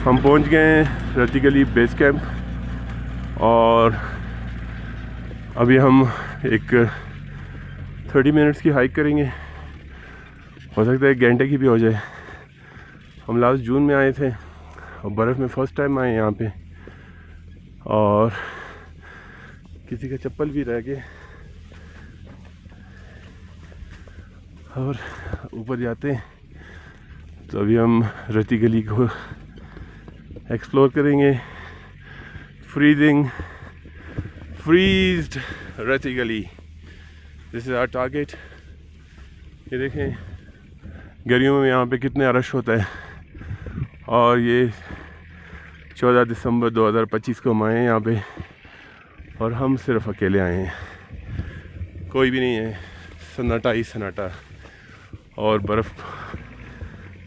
हम पहुंच गए हैं रत्ती गली बेस कैंप और अभी हम एक 30 मिनट्स की हाइक करेंगे। हो सकता है 1 घंटे की भी हो जाए। हम लास्ट जून में आए थे और बर्फ़ में फ़र्स्ट टाइम आए यहाँ पे, और किसी का चप्पल भी रह गए। और ऊपर जाते हैं तो अभी हम रत्ती गली को एक्सप्लोर करेंगे। फ्रीज्ड रत्ती गली, दिस इज़ आवर टारगेट। ये देखें गर्मियों में यहाँ पे कितने रश होता है, और ये 14 दिसंबर 2025 को हम आए हैं यहाँ पे और हम सिर्फ अकेले आए हैं, कोई भी नहीं है, सन्नाटा ही सन्नाटा। और बर्फ़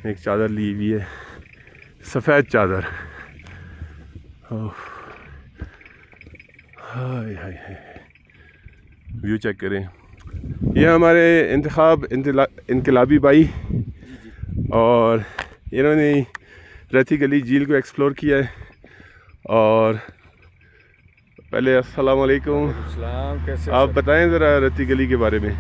में एक चादर ली हुई है, सफ़ेद चादर। हाय हाय हाय, व्यू चेक करें। ये हमारे इनकलाबी भाई, और इन्होंने रत्ती गली झील को एक्सप्लोर किया है। और पहले अस्सलाम वालेकुम, कैसे आप बताएं ज़रा रत्ती गली के बारे में।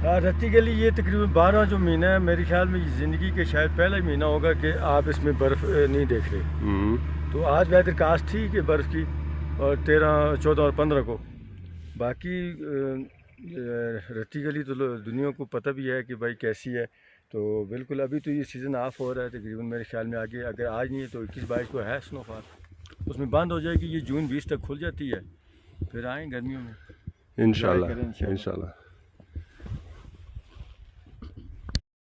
रत्ती गली ये तकरीबन 12 जो महीना है, मेरे ख्याल में ज़िंदगी के शायद पहला ही महीना होगा कि आप इसमें बर्फ़ नहीं देख रहे। तो आज वेदर कास्ट थी कि बर्फ़ की, और 13, 14 और 15 को। बाकी रत्ती गली तो दुनिया को पता भी है कि भाई कैसी है। तो बिल्कुल अभी तो ये सीज़न ऑफ हो रहा है तकरीबन, मेरे ख्याल में आगे अगर आज नहीं है तो 21-22 को है स्नोफॉल, उसमें बंद हो जाएगी। ये जून 20 तक खुल जाती है, फिर आएँ गर्मियों में इंशाल्लाह इंशाल्लाह।